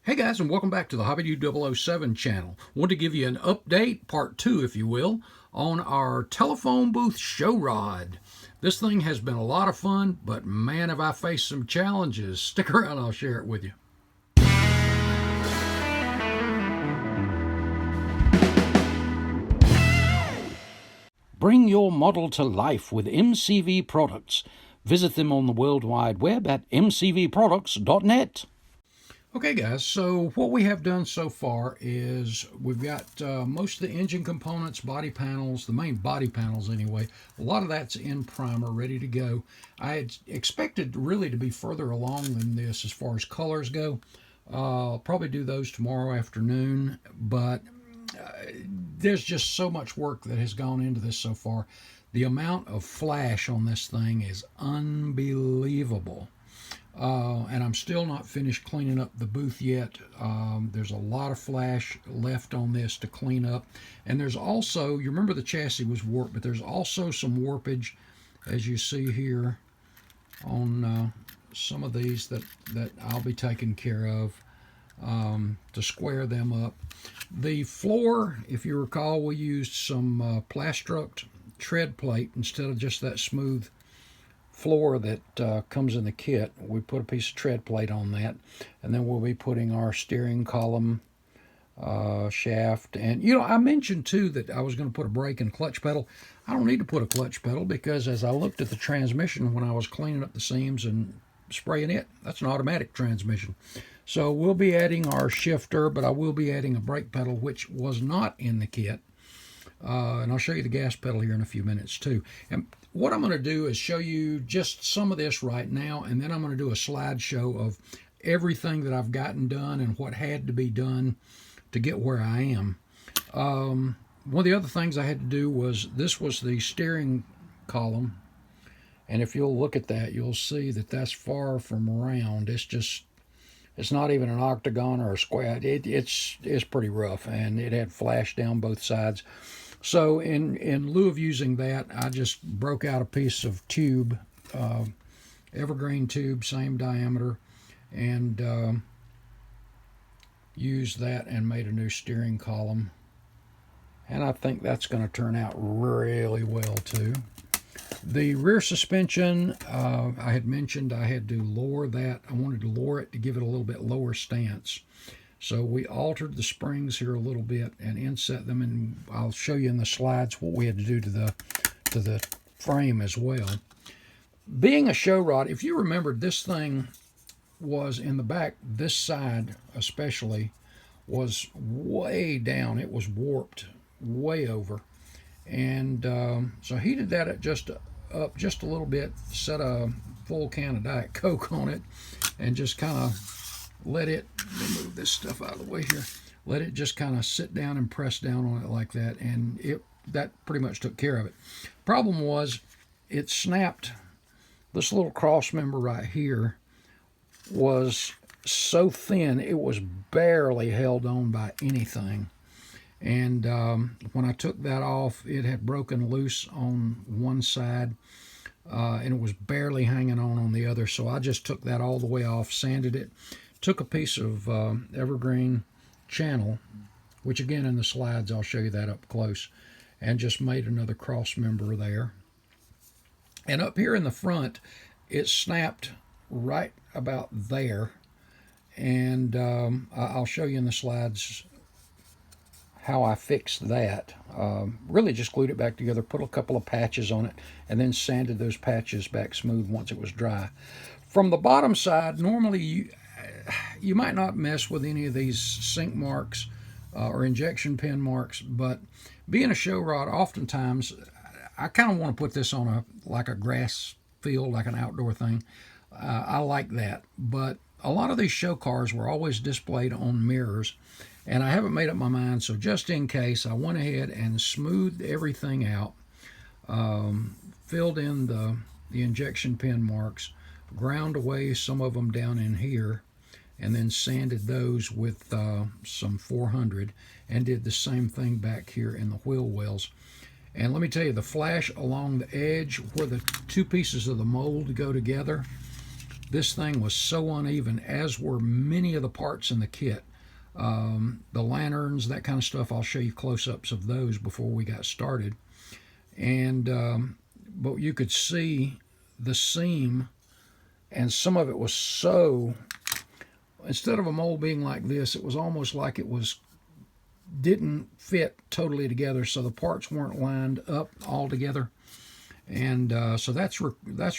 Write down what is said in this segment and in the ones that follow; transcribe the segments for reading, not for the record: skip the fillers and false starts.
Hey guys, and welcome back to the HobbyNut channel. Want to give you an update, part 2 if you will, on our telephone booth show rod. This thing has been a lot of fun, but man have I faced some challenges. Stick around, I'll share it with you. Bring your model to life with MCV products. Visit them on the World Wide Web at mcvproducts.net. Okay guys, so what we have done so far is we've got most of the engine components, body panels, the main body panels anyway. A lot of that's in primer, ready to go. I had expected really to be further along than this as far as colors go. I'll probably do those tomorrow afternoon, but there's just so much work that has gone into this so far. The amount of flash on this thing is unbelievable. And I'm still not finished cleaning up the booth yet. There's a lot of flash left on this to clean up. And there's also, you remember the chassis was warped, but there's also some warpage, as you see here, on some of these that I'll be taking care of to square them up. The floor, if you recall, we used some Plastruct tread plate instead of just that smooth floor that comes in the kit. We put a piece of tread plate on that, and then we'll be putting our steering column shaft. And you know, I mentioned too that I was going to put a brake and clutch pedal. I don't need to put a clutch pedal because as I looked at the transmission when I was cleaning up the seams and spraying it, that's an automatic transmission. So we'll be adding our shifter, but I will be adding a brake pedal, which was not in the kit. And I'll show you the gas pedal here in a few minutes too. And what I'm going to do is show you just some of this right now, and then I'm going to do a slideshow of everything that I've gotten done and what had to be done to get where I am. One of the other things I had to do was, this was the steering column, and if you'll look at that, you'll see that that's far from round. It's not even an octagon or a square. It's pretty rough, and it had flash down both sides. So in lieu of using that, I just broke out a piece of tube, evergreen tube, same diameter, and used that and made a new steering column. And I think that's going to turn out really well too. The rear suspension, I had mentioned I had to lower that. I wanted to lower it to give it a little bit lower stance. So we altered the springs here a little bit and inset them, and I'll show you in the slides what we had to do to the frame as well. Being a show rod, if you remember, this thing was in the back, this side especially, was way down. It was warped way over. And so heated that up just a little bit, set a full can of Diet Coke on it, and just kind of let it, let me move this stuff out of the way here, let it just kind of sit down and press down on it like that, and that pretty much took care of it. Problem was, it snapped. This little cross member right here was so thin, it was barely held on by anything. And when I took that off, it had broken loose on one side, and it was barely hanging on the other. So I just took that all the way off, sanded it, took a piece of evergreen channel, which again in the slides I'll show you that up close, and just made another cross member there. And up here in the front, it snapped right about there, and I'll show you in the slides how I fixed that. Really just glued it back together, put a couple of patches on it, and then sanded those patches back smooth once it was dry. From the bottom side, normally you might not mess with any of these sink marks or injection pin marks, but being a show rod, oftentimes I kind of want to put this on like a grass field, like an outdoor thing. I like that, but a lot of these show cars were always displayed on mirrors, and I haven't made up my mind, so just in case, I went ahead and smoothed everything out, filled in the injection pin marks, ground away some of them down in here, and then sanded those with some 400, and did the same thing back here in the wheel wells. And let me tell you, the flash along the edge where the two pieces of the mold go together, this thing was so uneven, as were many of the parts in the kit. The lanterns, that kind of stuff, I'll show you close-ups of those before we got started. And but you could see the seam, and some of it was so, instead of a mold being like this, it was almost like it didn't fit totally together, so the parts weren't lined up all together. And so that's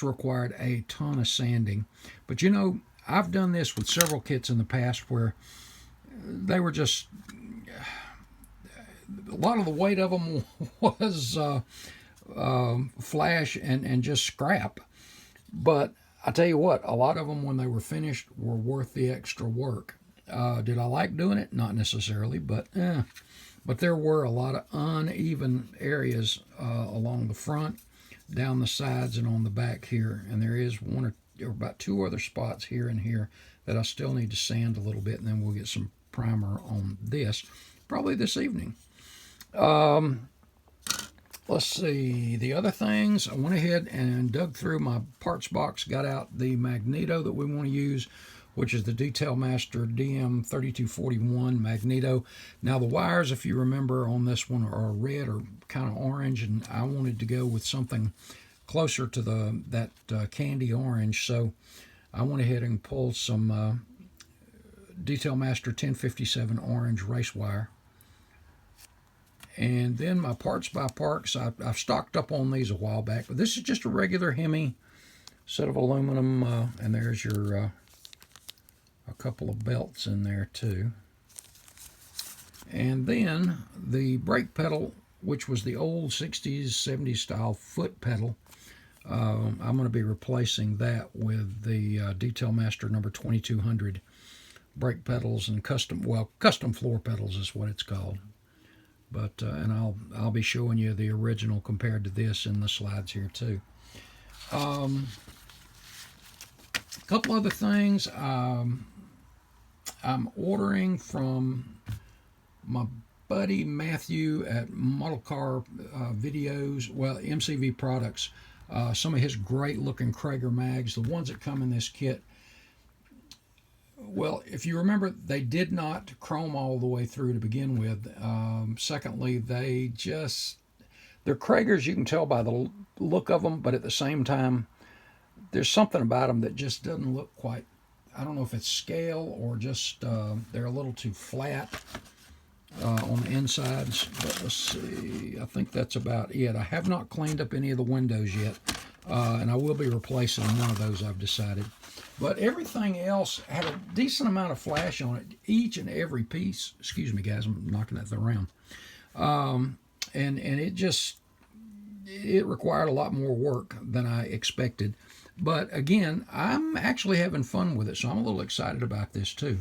required a ton of sanding. But you know, I've done this with several kits in the past where they were just, a lot of the weight of them was flash and just scrap. But I tell you what, a lot of them, when they were finished, were worth the extra work. Did I like doing it? Not necessarily, but there were a lot of uneven areas along the front, down the sides, and on the back here. And there is one or about two other spots here and here that I still need to sand a little bit, and then we'll get some primer on this probably this evening. Let's see, the other things, I went ahead and dug through my parts box, got out the magneto that we want to use, which is the Detail Master DM3241 magneto. Now the wires, if you remember, on this one are red or kind of orange, and I wanted to go with something closer to that candy orange, so I went ahead and pulled some Detail Master 1057 orange race wire. And then my parts by parts, I've stocked up on these a while back, but this is just a regular Hemi set of aluminum, and there's your a couple of belts in there too. And then the brake pedal, which was the old 60s, 70s style foot pedal, I'm going to be replacing that with the Detail Master number 2200 brake pedals and custom floor pedals is what it's called. But and I'll be showing you the original compared to this in the slides here too. A couple other things. I'm ordering from my buddy Matthew at Model Car Videos, well, MCV Products, some of his great looking Krager mags, the ones that come in this kit. Well, if you remember, they did not chrome all the way through to begin with. Secondly, they're Kragers, you can tell by the look of them, but at the same time, there's something about them that just doesn't look quite, I don't know if it's scale or just they're a little too flat on the insides. But let's see, I think that's about it. I have not cleaned up any of the windows yet, and I will be replacing one of those, I've decided. But everything else had a decent amount of flash on it, each and every piece. Excuse me, guys, I'm knocking that thing around. And it required a lot more work than I expected. But again, I'm actually having fun with it, so I'm a little excited about this too.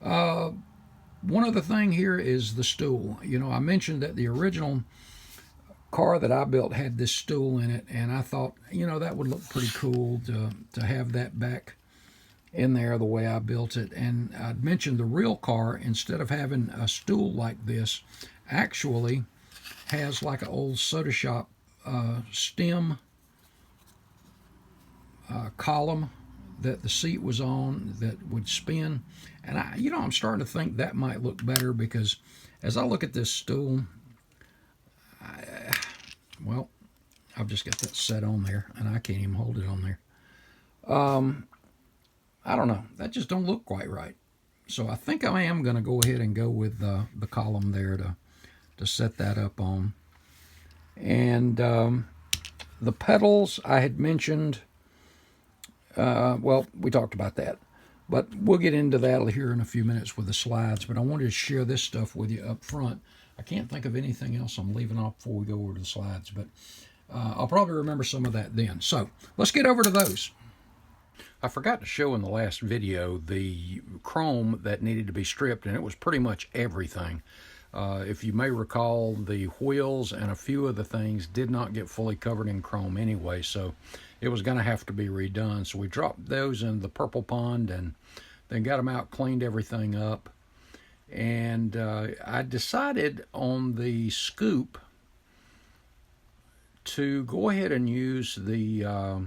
One other thing here is the stool. You know, I mentioned that the original car that I built had this stool in it, and I thought, you know, that would look pretty cool to have that back in there the way I built it. And I'd mentioned the real car, instead of having a stool like this, actually has like an old soda shop stem column that the seat was on that would spin. And I'm starting to think that might look better, because as I look at this stool, well, I've just got that set on there, and I can't even hold it on there. I don't know. That just don't look quite right. So I think I am going to go ahead and go with the column there to set that up on. And the pedals I had mentioned, well, we talked about that. But we'll get into that here in a few minutes with the slides. But I wanted to share this stuff with you up front. I can't think of anything else I'm leaving off before we go over to the slides. But I'll probably remember some of that then. So let's get over to those. I forgot to show in the last video the chrome that needed to be stripped, and it was pretty much everything. If you may recall, the wheels and a few of the things did not get fully covered in chrome anyway, so it was going to have to be redone. So we dropped those in the purple pond and then got them out, cleaned everything up. And I decided on the scoop to go ahead and use the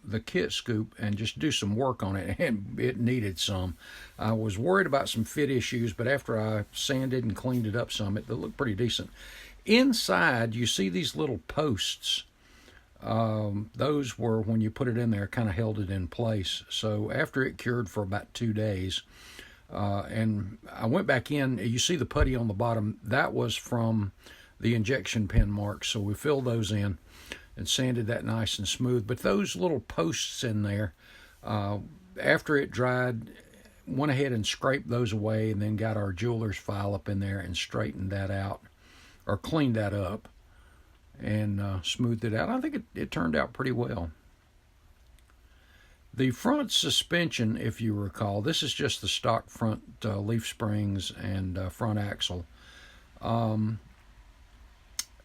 the kit scoop and just do some work on it, and it needed some. I was worried about some fit issues, but after I sanded and cleaned it up some, it looked pretty decent. Inside, you see these little posts. Those were, when you put it in there, kind of held it in place. So after it cured for about 2 days, and I went back in, you see the putty on the bottom, that was from the injection pin marks. So we filled those in and sanded that nice and smooth. But those little posts in there, after it dried, went ahead and scraped those away, and then got our jeweler's file up in there and straightened that out, or cleaned that up, and smoothed it out. I think it turned out pretty well. The front suspension, if you recall, this is just the stock front leaf springs and front axle.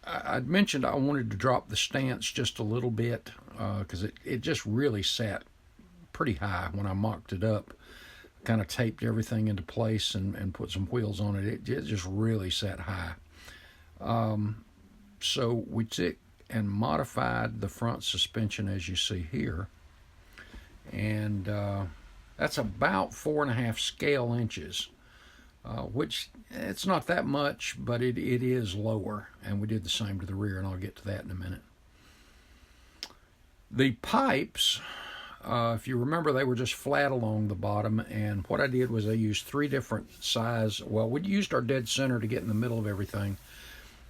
I'd mentioned I wanted to drop the stance just a little bit because it just really sat pretty high when I mocked it up. Kind of taped everything into place and put some wheels on it. It just really sat high. So we took and modified the front suspension, as you see here, and that's about 4.5 scale inches, which it's not that much, but it is lower, and we did the same to the rear, and I'll get to that in a minute. The pipes, if you remember, they were just flat along the bottom, and what I did was I used 3 different size. Well, we used our dead center to get in the middle of everything.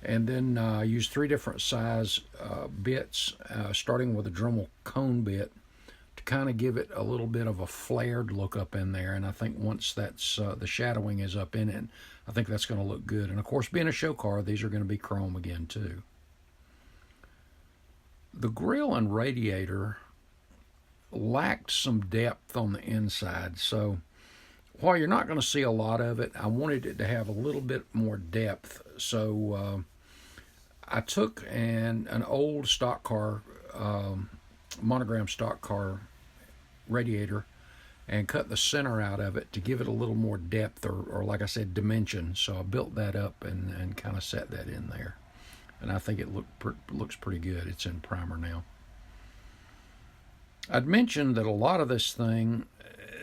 And then I used 3 different size bits, starting with a Dremel cone bit, to kind of give it a little bit of a flared look up in there. And I think once that's the shadowing is up in it, I think that's going to look good. And of course, being a show car, these are going to be chrome again too. The grill and radiator lacked some depth on the inside, so while you're not going to see a lot of it, I wanted it to have a little bit more depth. So I took an old stock car, monogram stock car radiator, and cut the center out of it to give it a little more depth, or like I said, dimension. So I built that up and kind of set that in there. And I think it looks pretty good. It's in primer now. I'd mentioned that a lot of this thing,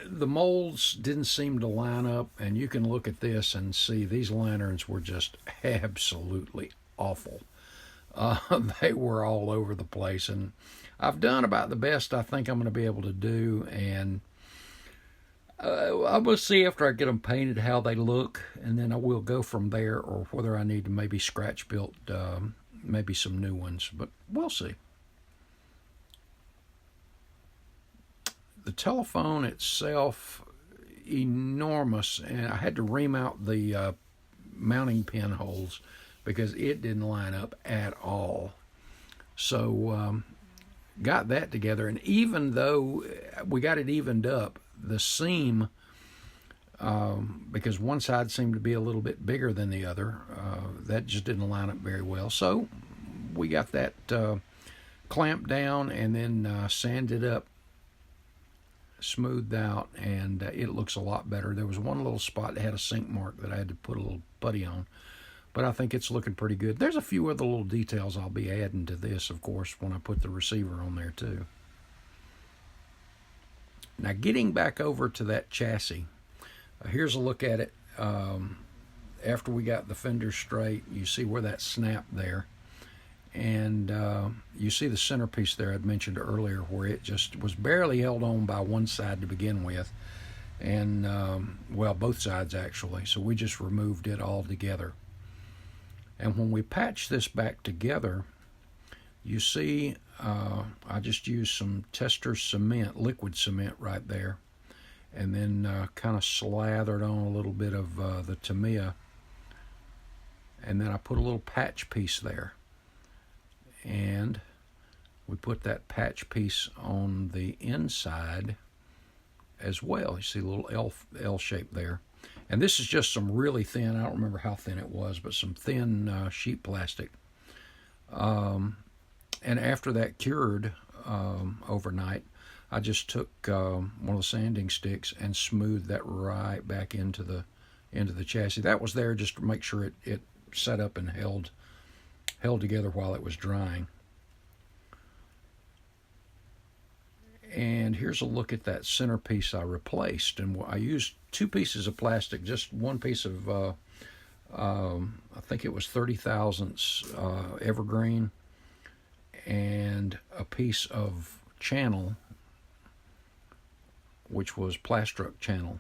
the molds didn't seem to line up, and you can look at this and see these lanterns were just absolutely awful. They were all over the place, and I've done about the best I think I'm going to be able to do, and I will see after I get them painted how they look, and then I will go from there, or whether I need to maybe scratch build maybe some new ones, but we'll see. The telephone itself, enormous, and I had to ream out the mounting pin holes because it didn't line up at all. So got that together, and even though we got it evened up, the seam, because one side seemed to be a little bit bigger than the other, that just didn't line up very well. So we got that clamped down and then sanded up, smoothed out, and it looks a lot better. There was one little spot that had a sink mark that I had to put a little putty on, but I think it's looking pretty good. There's a few other little details I'll be adding to this, of course, when I put the receiver on there too. Now, getting back over to that chassis, here's a look at it after we got the fenders straight. You see where that snapped there, and you see the centerpiece there I'd mentioned earlier, where it just was barely held on by one side to begin with, and well, both sides actually, so we just removed it all together. And when we patch this back together, you see I just used some tester cement, liquid cement right there, and then kind of slathered on a little bit of the Tamiya, and then I put a little patch piece there, and we put that patch piece on the inside as well. You see a little L shape there, and this is just some really thin, I don't remember how thin it was, but some thin sheet plastic. And after that cured overnight, I just took one of the sanding sticks and smoothed that right back into the chassis. That was there just to make sure it set up and held together while it was drying. And here's a look at that centerpiece I replaced. And I used 2 pieces of plastic, just one piece of, I think it was 30 thousandths evergreen, and a piece of channel, which was plastruck channel,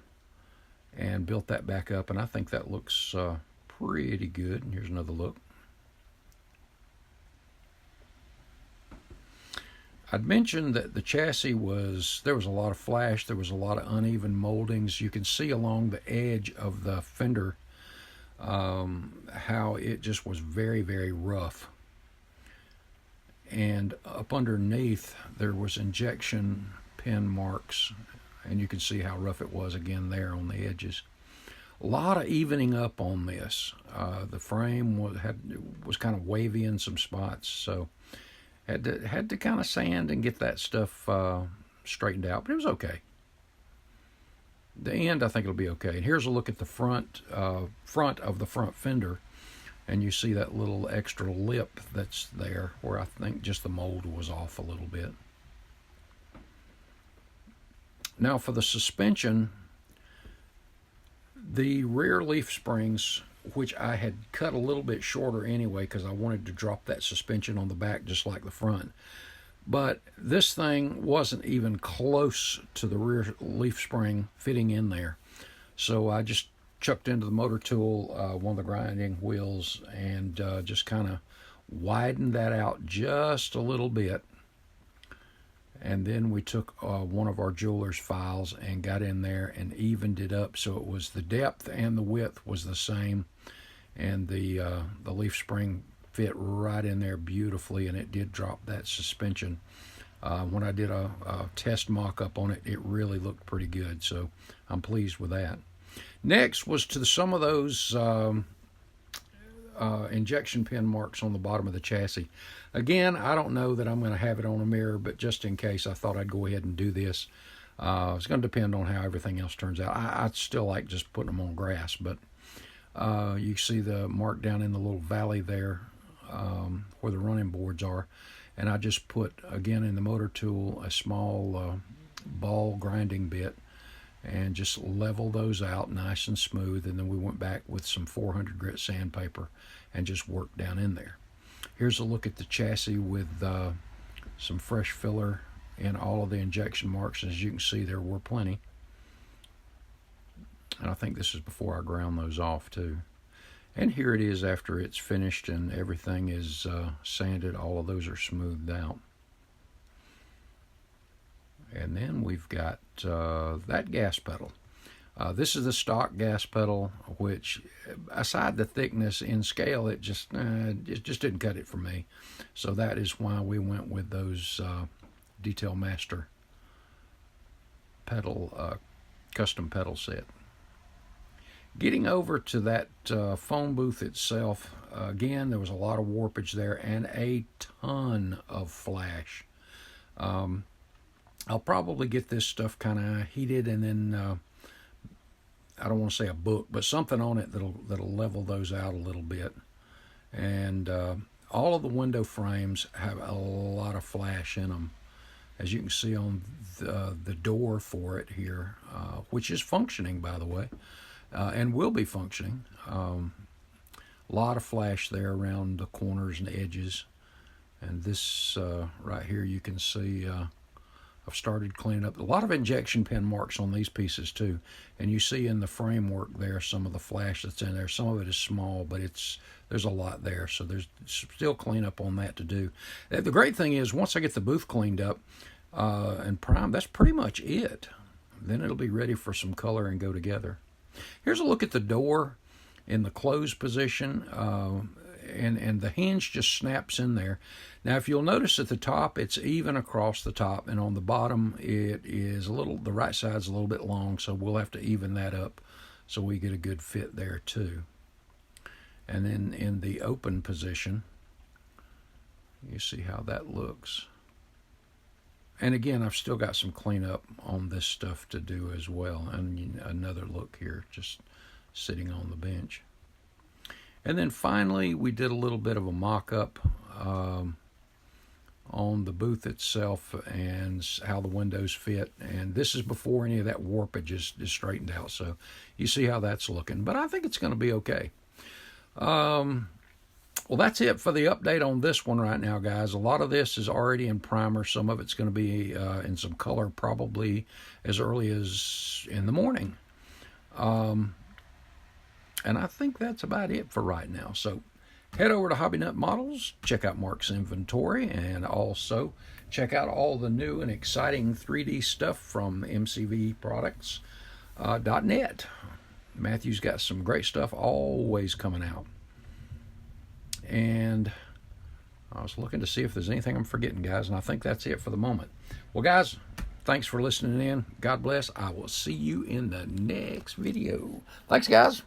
and built that back up. And I think that looks pretty good. And here's another look. I'd mentioned that the chassis there was a lot of flash, there was a lot of uneven moldings. You can see along the edge of the fender how it just was very, very rough. And up underneath there was injection pin marks, and you can see how rough it was again there on the edges. A lot of evening up on this. The frame was kind of wavy in some spots, so had to kind of sand and get that stuff straightened out, but it was okay. The end, I think it'll be okay. And here's a look at the front of the front fender, and you see that little extra lip that's there where I think just the mold was off a little bit. Now for the suspension, the rear leaf springs, which I had cut a little bit shorter anyway because I wanted to drop that suspension on the back just like the front. But this thing wasn't even close to the rear leaf spring fitting in there. So I just chucked into the motor tool one of the grinding wheels and just kind of widened that out just a little bit. And then we took one of our jeweler's files and got in there and evened it up so it was the depth and the width was the same. And the leaf spring fit right in there beautifully, and it did drop that suspension. When I did a test mock-up on it, it really looked pretty good, so I'm pleased with that. Next was to some of those injection pin marks on the bottom of the chassis. Again, I don't know that I'm going to have it on a mirror, but just in case, I thought I'd go ahead and do this. It's going to depend on how everything else turns out. I still like just putting them on grass, but you see the mark down in the little valley there where the running boards are. And I just put, again, in the motor tool, a small ball grinding bit and just level those out nice and smooth. And then we went back with some 400 grit sandpaper and just worked down in there. Here's a look at the chassis with some fresh filler in all of the injection marks. As you can see, there were plenty. And I think this is before I ground those off too. And here it is after it's finished and everything is sanded. All of those are smoothed out. And then we've got that gas pedal. This is the stock gas pedal, which, aside the thickness in scale, it just didn't cut it for me. So that is why we went with those Detail Master pedal, custom pedal set. Getting over to that phone booth itself, again, there was a lot of warpage there and a ton of flash. I'll probably get this stuff kind of heated and then, I don't want to say a book, but something on it that'll level those out a little bit. And all of the window frames have a lot of flash in them. As you can see on the door for it here, which is functioning, by the way. And will be functioning. A lot of flash there around the corners and edges. And this right here, you can see I've started cleaning up. A lot of injection pin marks on these pieces too. And you see in the framework there some of the flash that's in there. Some of it is small, but there's a lot there. So there's still cleanup on that to do. The great thing is once I get the booth cleaned up and primed, that's pretty much it. Then it'll be ready for some color and go together. Here's a look at the door in the closed position, and the hinge just snaps in there. Now, if you'll notice at the top, it's even across the top, and on the bottom, it is the right side's a little bit long, so we'll have to even that up so we get a good fit there too. And then in the open position, you see how that looks. And again, I've still got some cleanup on this stuff to do as well. And another look here, just sitting on the bench. And then finally, we did a little bit of a mock-up on the booth itself and how the windows fit. And this is before any of that warpage is straightened out. So you see how that's looking. But I think it's going to be okay. Well, that's it for the update on this one right now, guys. A lot of this is already in primer. Some of it's going to be in some color probably as early as in the morning. And I think that's about it for right now. So head over to HobbyNut Models, check out Mark's inventory, and also check out all the new and exciting 3D stuff from MCVProducts.net. Matthew's got some great stuff always coming out. And I was looking to see if there's anything I'm forgetting, guys, and I think that's it for the moment. Well, guys, thanks for listening in. God bless. I will see you in the next video. Thanks, guys.